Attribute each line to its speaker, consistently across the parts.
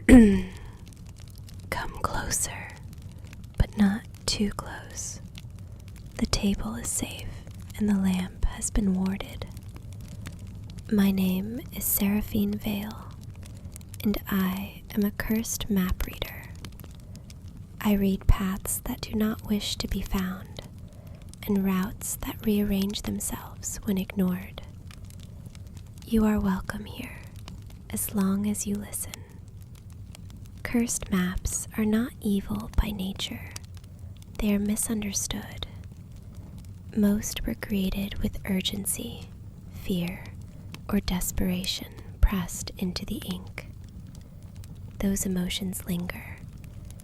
Speaker 1: Come closer, but not too close. The table is safe and the lamp has been warded. My name is Seraphine Vale, and I am a cursed map reader. I read paths that do not wish to be found, and routes that rearrange themselves when ignored. You are welcome here, as long as you listen. Cursed maps are not evil by nature. They are misunderstood. Most were created with urgency, fear, or desperation pressed into the ink. Those emotions linger,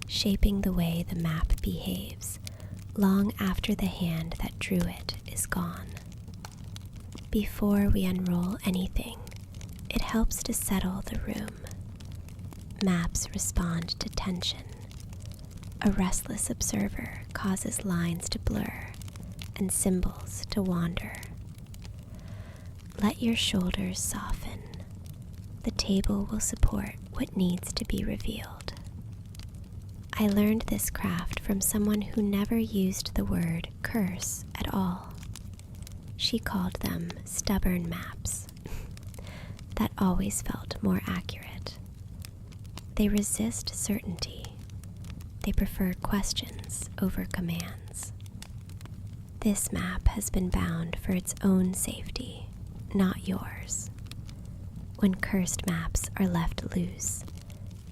Speaker 1: shaping the way the map behaves long after the hand that drew it is gone. Before we unroll anything, it helps to settle the room. Maps respond to tension. A restless observer causes lines to blur and symbols to wander. Let your shoulders soften. The table will support what needs to be revealed. I learned this craft from someone who never used the word curse at all. She called them stubborn maps. That always felt more accurate. They resist certainty. They prefer questions over commands. This map has been bound for its own safety, not yours. When cursed maps are left loose,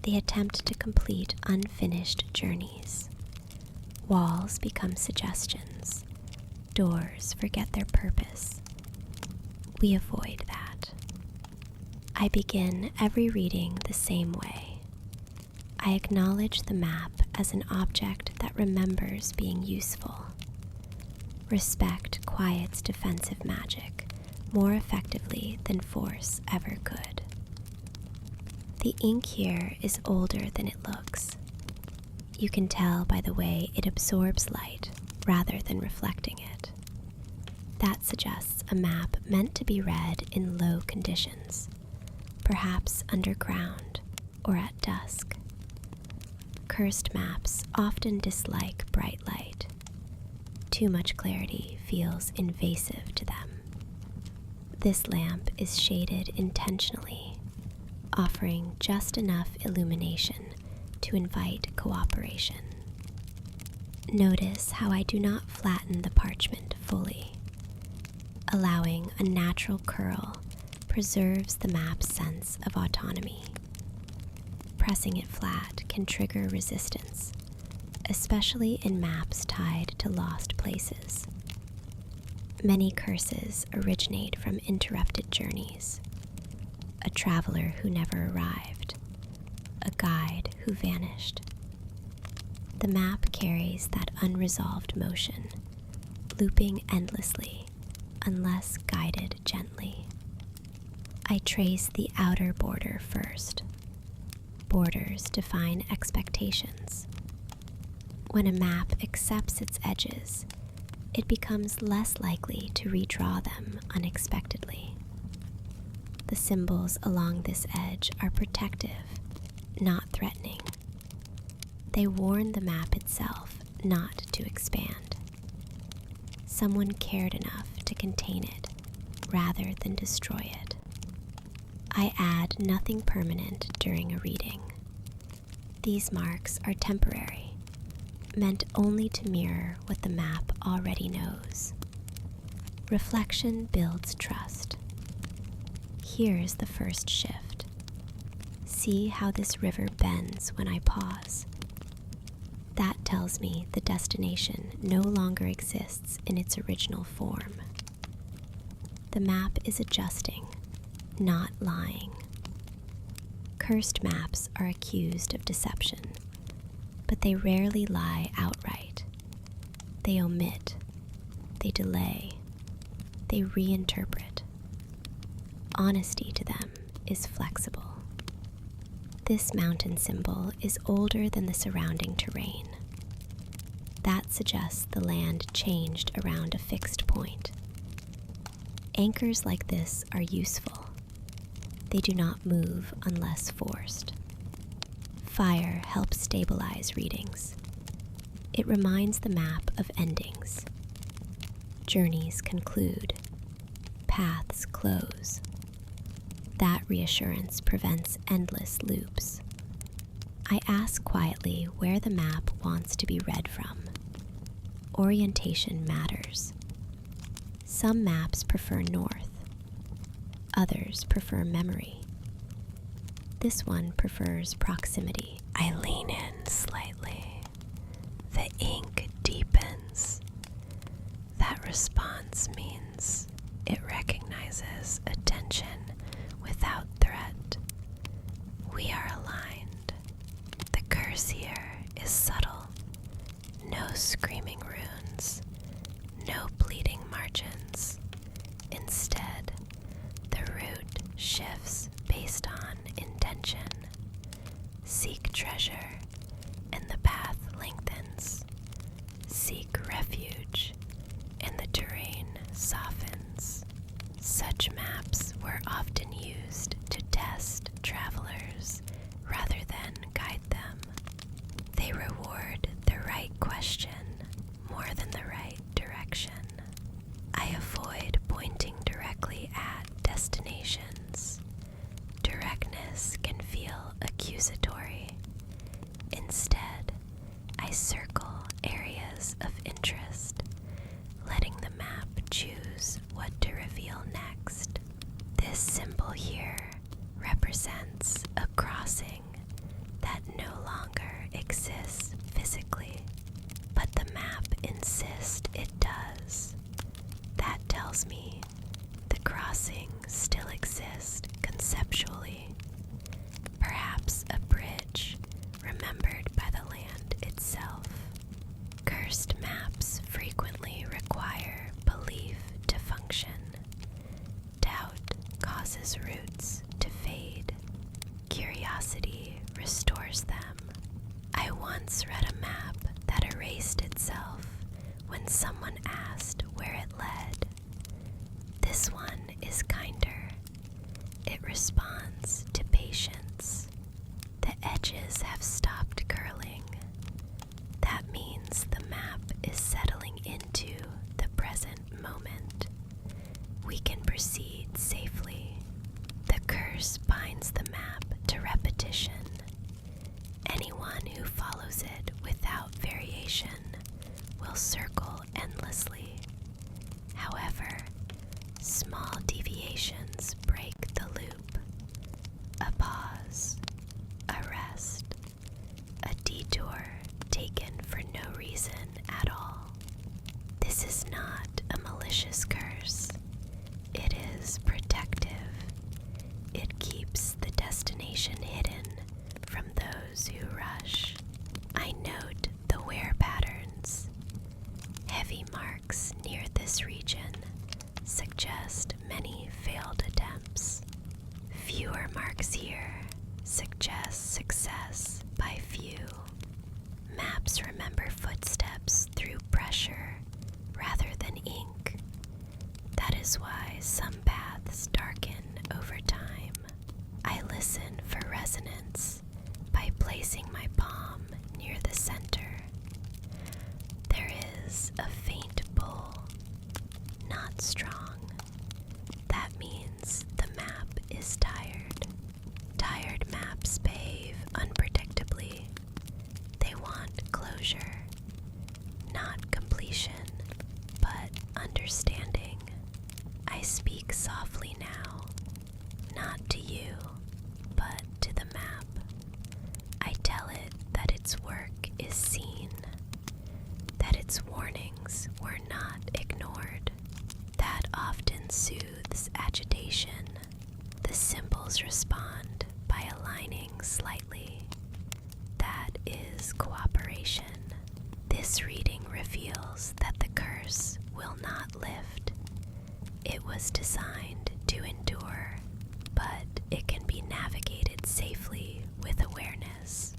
Speaker 1: they attempt to complete unfinished journeys. Walls become suggestions. Doors forget their purpose. We avoid that. I begin every reading the same way. I acknowledge the map as an object that remembers being useful. Respect quiets defensive magic more effectively than force ever could. The ink here is older than it looks. You can tell by the way it absorbs light rather than reflecting it. That suggests a map meant to be read in low conditions, perhaps underground or at dusk. Cursed maps often dislike bright light. Too much clarity feels invasive to them. This lamp is shaded intentionally, offering just enough illumination to invite cooperation. Notice how I do not flatten the parchment fully. Allowing a natural curl preserves the map's sense of autonomy. Pressing it flat can trigger resistance, especially in maps tied to lost places. Many curses originate from interrupted journeys. A traveler who never arrived, a guide who vanished. The map carries that unresolved motion, looping endlessly unless guided gently. I trace the outer border first. Borders define expectations. When a map accepts its edges, it becomes less likely to redraw them unexpectedly. The symbols along this edge are protective, not threatening. They warn the map itself not to expand. Someone cared enough to contain it rather than destroy it. I add nothing permanent during a reading. These marks are temporary, meant only to mirror what the map already knows. Reflection builds trust. Here's the first shift. See how this river bends when I pause. That tells me the destination no longer exists in its original form. The map is adjusting, not lying. Cursed maps are accused of deception, but they rarely lie outright. They omit, they delay, they reinterpret. Honesty to them is flexible. This mountain symbol is older than the surrounding terrain. That suggests the land changed around a fixed point. Anchors like this are useful. They do not move unless forced. Fire helps stabilize readings. It reminds the map of endings. Journeys conclude. Paths close. That reassurance prevents endless loops. I ask quietly where the map wants to be read from. Orientation matters. Some maps prefer north. Others prefer memory. This one prefers proximity. I lean in slightly. The ink deepens. That response means it recognizes attention without threat. We are aligned. The curse here is subtle. No screaming runes. No bleeding margins. Instead, the root shifts based on intention. Seek treasure, and the path lengthens. Seek refuge, and the terrain softens. Such maps were often used to test travelers rather than guide them. They reward the right question more than the right direction. I avoid pointing directly at destinations. Directness can feel accusatory. Instead, I circle areas of interest, letting the map choose what to reveal next. This symbol here represents a crossing that no longer exists physically, but the map insists it does. That tells me the crossing still exists conceptually. Perhaps a bridge remembered by the land itself. Cursed maps frequently require belief to function. Doubt causes roots to fade. Curiosity restores them. I once read a map that erased itself when someone asked where it led. This one is kinder. It responds to patience. The edges have stopped curling. That means the map is settling into the present moment. We can proceed safely. The curse binds the map to repetition. Anyone who follows it without variation will circle endlessly. However, small deviations break the loop. A pause, a rest, a detour taken for no reason at all. This is not a malicious curse. It is protective. It keeps the destination hidden from those who rush. I note the wear patterns. Heavy marks near this region suggest many failed attempts. Fewer marks here suggest success by few. Maps remember footsteps through pressure rather than ink. That is why some paths darken over time. I listen for resonance by placing my palm near the center. There is a faint pull, not strong. That means the map is tired. Tired maps behave unpredictably. They want closure, not completion, but understanding. I speak softly now, not to you, but to the map. I tell it that its work is seen, that its warnings were not ignored. That often soothes agitation. The symbols respond by aligning slightly. That is cooperation. This reading reveals that the curse will not lift. It was designed to endure, but it can be navigated safely with awareness.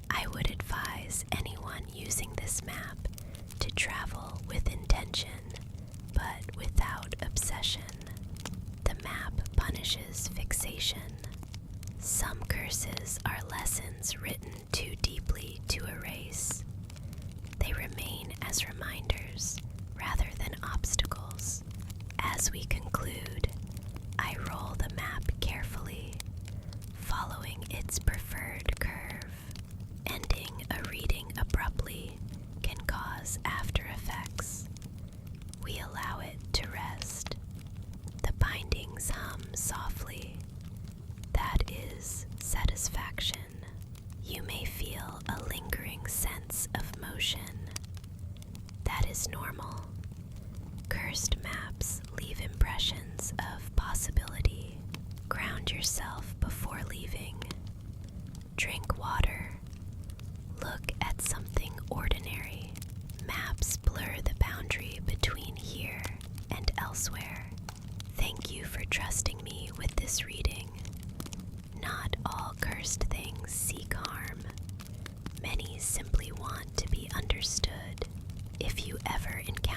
Speaker 1: I would advise anyone using this map to travel with intention, but without obsession. The map punishes fixation. Some curses are lessons written too deeply to erase. They remain as reminders rather than obstacles. As we conclude, I roll the map carefully, following its preferred curve. Ending a reading abruptly can cause after effects. We allow it to rest. The bindings hum softly. That is satisfaction. You may feel a lingering sense of motion. That is normal. Cursed maps leave impressions of possibility. Ground yourself before leaving. Drink water. Look at something ordinary. Maps blur the boundary between here and elsewhere. Thank you for trusting me with this reading. Not all cursed things seek harm. Many simply want to be understood. If you ever encounter